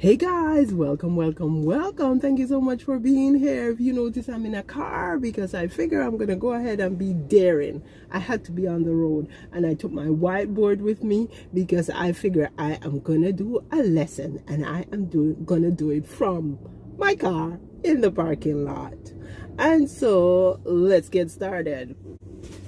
Hey guys, welcome. Thank you so much for being here. If you notice, I'm in a car because I figure I'm gonna go ahead and be daring. I had to be on the road, and I took my whiteboard with me because I figure I am gonna do a lesson, and I am gonna do it from my car in the parking lot. And so let's get started.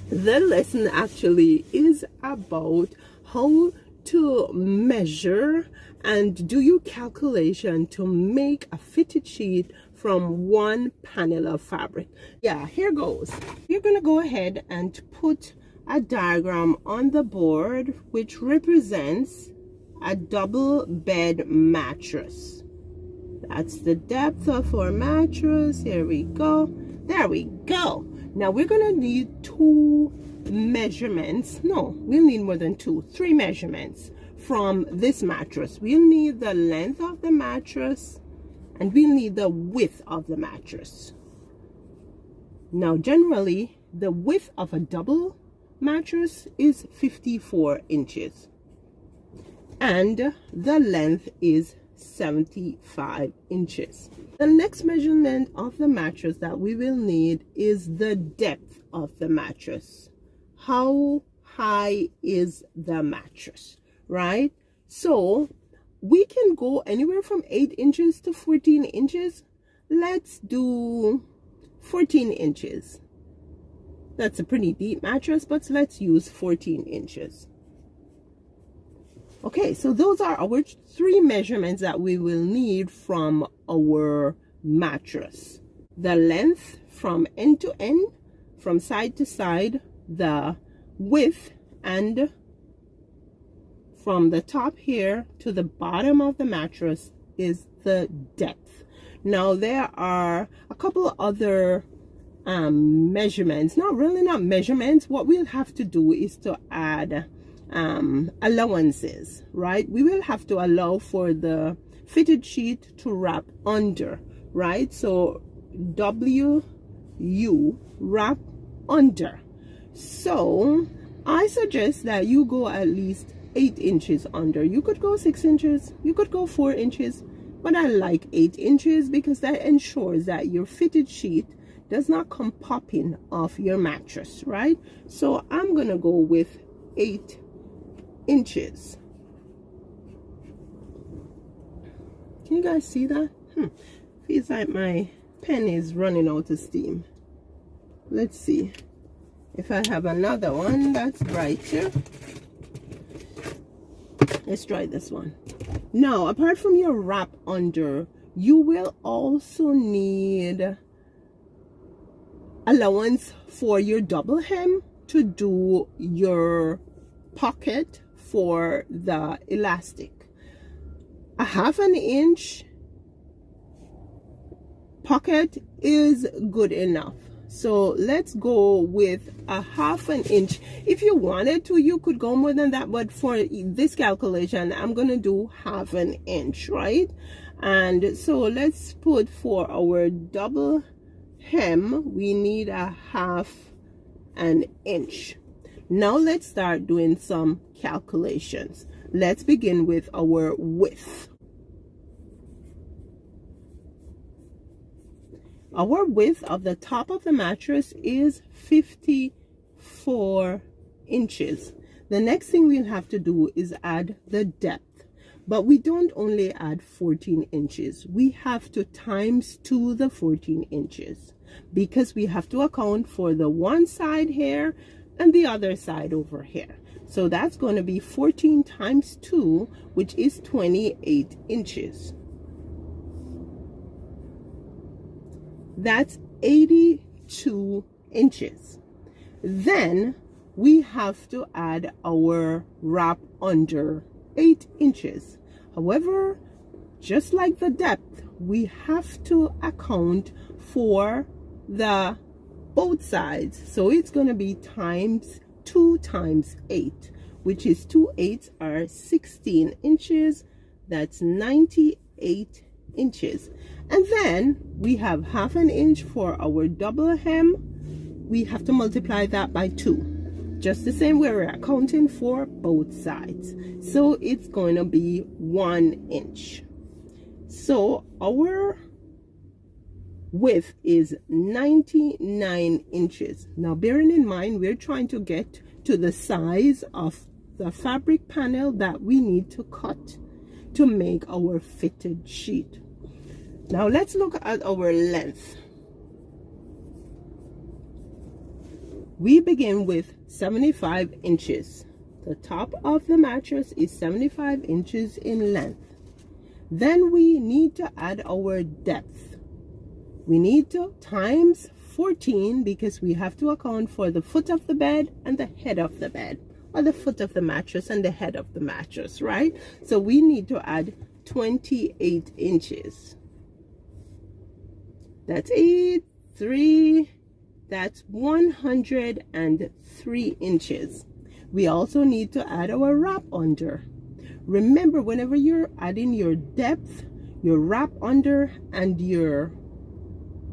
The lesson actually is about how to measure and do your calculation to make a fitted sheet from one panel of fabric. Yeah, here goes. You're gonna go ahead and put a diagram on the board which represents a double bed mattress. That's the depth of our mattress. Here we go. There we go. Now we're gonna need two measurements. No, we'll need more than two, three measurements from this mattress. We'll need the length of the mattress and we'll need the width of the mattress. Now generally the width of a double mattress is 54 inches and the length is 75 inches. The next measurement of the mattress that we will need is the depth of the mattress. How high is the mattress, right? So we can go anywhere from 8 inches to 14 inches. Let's do 14 inches. That's a pretty deep mattress, but let's use 14 inches. Okay, so those are our three measurements that we will need from our mattress. The length from end to end, from side to side, the width, and from the top here to the bottom of the mattress is the depth. Now there are a couple of other measurements, not measurements. What we'll have to do is to add allowances, right? We will have to allow for the fitted sheet to wrap under, right? So WU wrap under. So I suggest that you go at least 8 inches under. You could go 6 inches, you could go 4 inches, but I like 8 inches because that ensures that your fitted sheet does not come popping off your mattress, right? So I'm gonna go with 8 inches. Can you guys see that? Feels like my pen is running out of steam. Let's see if I have another one that's brighter. Let's try this one. Now, apart from your wrap under, you will also need allowance for your double hem to do your pocket for the elastic. A 1/2 inch pocket is good enough. So let's go with a 1/2 inch. If you wanted to, you could go more than that, but for this calculation I'm gonna do 1/2 inch, right? And so let's put for our double hem we need a 1/2 inch. Now let's start doing some calculations. Let's begin with our width. Our width of the top of the mattress is 54 inches. The next thing we'll have to do is add the depth. But we don't only add 14 inches. We have to times 2 the 14 inches because we have to account for the one side here and the other side over here. So that's going to be 14 times 2, which is 28 inches. That's 82 inches. Then we have to add our wrap under 8 inches. However, just like the depth, we have to account for the both sides. So it's going to be times 2 times 8, which is 2 8s are 16 inches. That's 98 inches. And then we have 1/2 inch for our double hem. We have to multiply that by 2, just the same way we're accounting for both sides. So it's going to be 1 inch. So our width is 99 inches. Now bearing in mind we're trying to get to the size of the fabric panel that we need to cut to make our fitted sheet. Now let's look at our length. We begin with 75 inches. The top of the mattress is 75 inches in length. Then we need to add our depth. We need to times 14 because we have to account for the foot of the bed and the head of the bed, or the foot of the mattress and the head of the mattress, right? So we need to add 28 inches. That's 8, 3, that's 103 inches. We also need to add our wrap under. Remember, whenever you're adding your depth, your wrap under, and your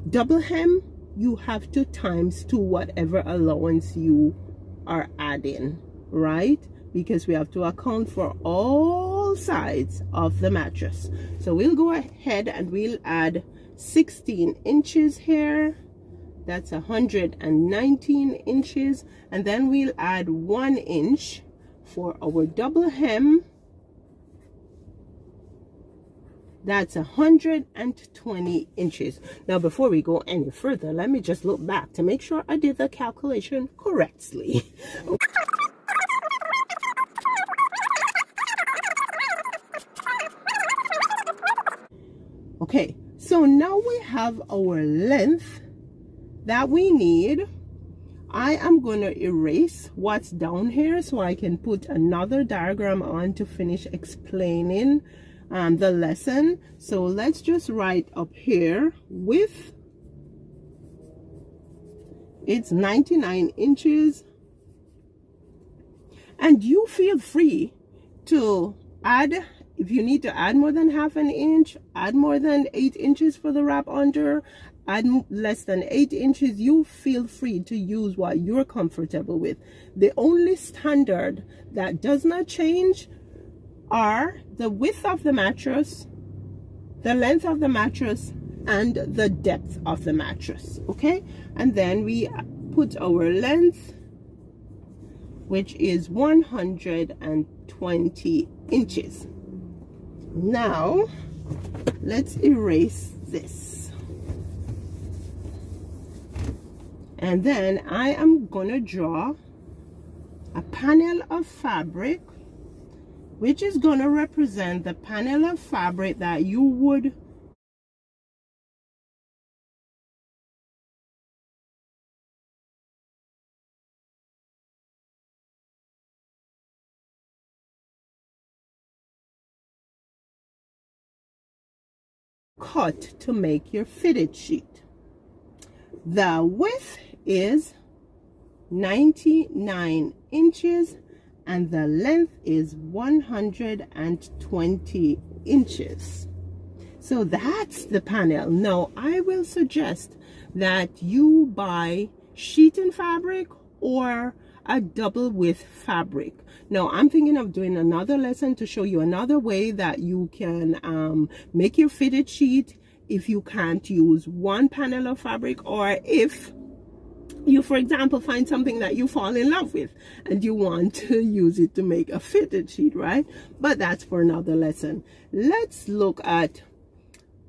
double hem, you have to times 2 whatever allowance you are adding, right? Because we have to account for all sides of the mattress. So we'll go ahead and we'll add 16 inches here. That's 119 inches. And then we'll add 1 inch for our double hem. That's 120 inches. Now before we go any further, let me just look back to make sure I did the calculation correctly. Okay, so now we have our length that we need. I am going to erase what's down here so I can put another diagram on to finish explaining the lesson. So let's just write up here width. It's 99 inches. And you feel free to add, if you need to add more than half an inch, add more than 8 inches for the wrap under, add less than 8 inches, you feel free to use what you're comfortable with. The only standard that does not change are the width of the mattress, the length of the mattress, and the depth of the mattress. Okay, and then we put our length, which is 120 inches. Now let's erase this, and then I am gonna draw a panel of fabric, which is going to represent the panel of fabric that you would cut to make your fitted sheet. The width is 99 inches and the length is 120 inches. So that's the panel. Now I will suggest that you buy sheeting fabric or a double width fabric. Now I'm thinking of doing another lesson to show you another way that you can make your fitted sheet if you can't use one panel of fabric, or if you, for example, find something that you fall in love with and you want to use it to make a fitted sheet, right? But that's for another lesson. Let's look at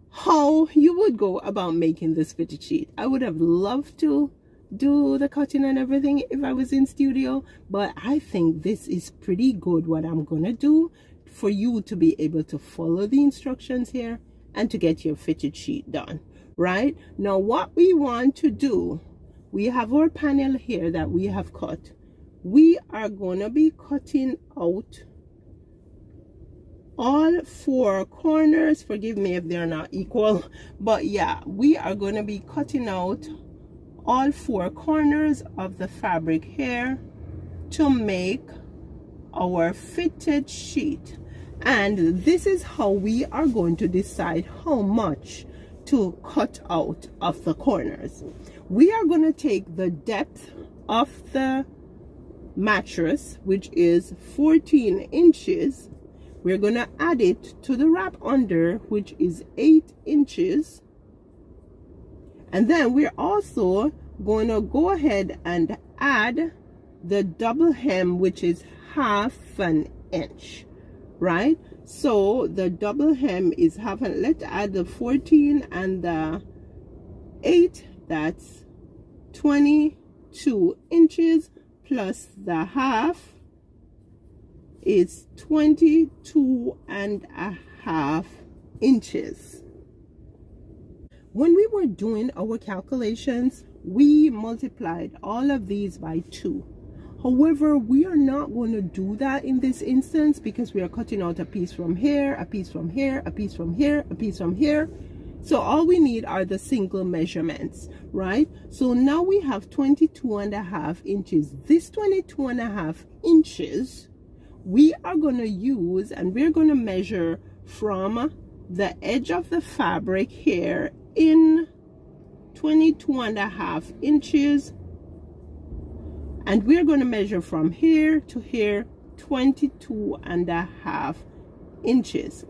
how you would go about making this fitted sheet. I would have loved to do the cutting and everything if I was in studio, but I think this is pretty good what I'm gonna do for you to be able to follow the instructions here and to get your fitted sheet done. Right now, what we want to do, we have our panel here that we have cut. We are going to be cutting out all four corners. Forgive me if they're not equal, but yeah, we are going to be cutting out all four corners of the fabric here to make our fitted sheet. And this is how we are going to decide how much to cut out of the corners. We are going to take the depth of the mattress, which is 14 inches. we're going to add it to the wrap under, which is 8 inches. And then we're also going to go ahead and add the double hem, which is 1/2 inch, right? So the double hem is 1/2. Let's add the 14 and the 8. That's 22 inches plus the 1/2 is 22.5 inches. When we were doing our calculations, we multiplied all of these by 2. However, we are not going to do that in this instance because we are cutting out a piece from here, a piece from here, a piece from here, a piece from here. So all we need are the single measurements, right? So now we have 22.5 inches. This 22.5 inches, we are going to use, and we're going to measure from the edge of the fabric here in 22.5 inches. And we're going to measure from here to here 22.5 inches.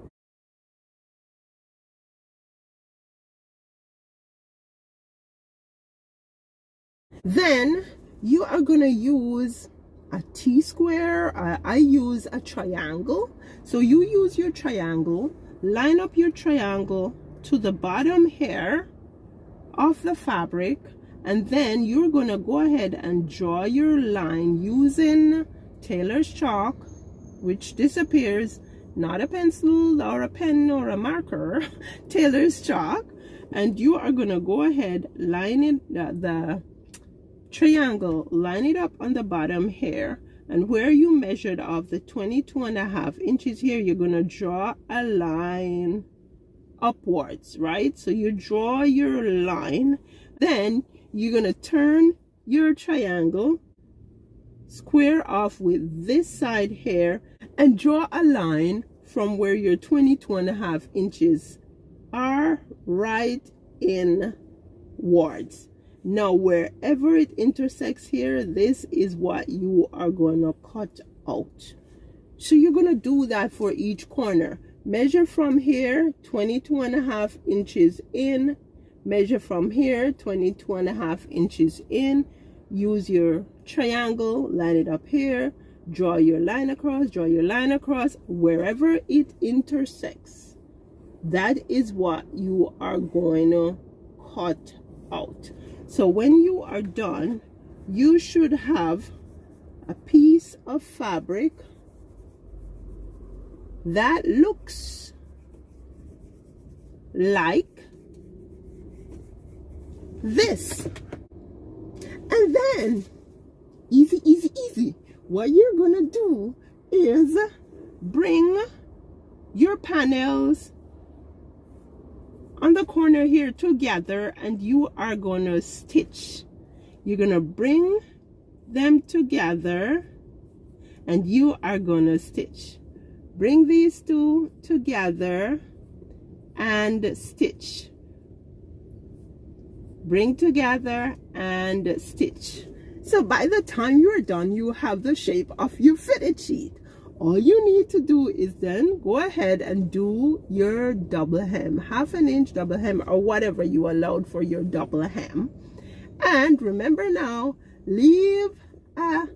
Then you are going to use a T-square. I use a triangle. So you use your triangle, line up your triangle to the bottom here of the fabric, and then you're going to go ahead and draw your line using tailor's chalk, which disappears, not a pencil or a pen or a marker, tailor's chalk. And you are going to go ahead, line it, the triangle, line it up on the bottom here, and where you measured off the 22.5 inches here, you're going to draw a line upwards, right? So you draw your line, then you're going to turn your triangle, square off with this side here, and draw a line from where your 22.5 inches are right inwards. Now wherever it intersects here, this is what you are going to cut out. So you're going to do that for each corner. Measure from here 22.5 inches in, measure from here 22.5 inches in, use your triangle, line it up here, draw your line across, draw your line across. Wherever it intersects, that is what you are going to cut out. So when you are done, you should have a piece of fabric that looks like this. And then, easy, easy, easy. What you're gonna do is bring your panels on the corner here together, and you are going to stitch. You're going to bring them together and you are going to stitch. Bring these two together and stitch. Bring together and stitch. So by the time you're done, you have the shape of your fitted sheet. All you need to do is then go ahead and do your double hem, 1/2 inch double hem, or whatever you allowed for your double hem. And remember now, leave a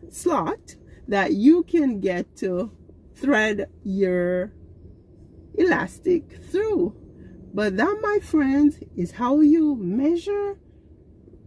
slot that you can get to thread your elastic through. But that, my friends, is how you measure,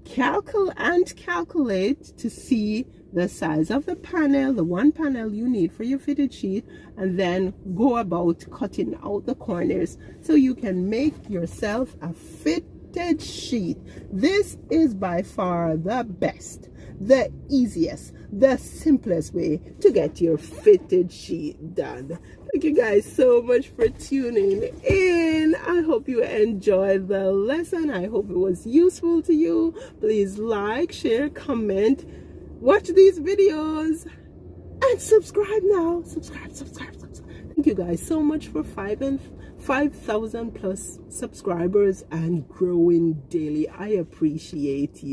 calculate to see the size of the panel, the one panel you need for your fitted sheet, and then go about cutting out the corners so you can make yourself a fitted sheet. This is by far the best, the easiest, the simplest way to get your fitted sheet done. Thank you guys so much for tuning in. I hope you enjoyed the lesson. I hope it was useful to you. Please like, share, comment, watch these videos, and subscribe now. Subscribe. Thank you guys so much for 5,000 plus subscribers and growing daily. I appreciate you.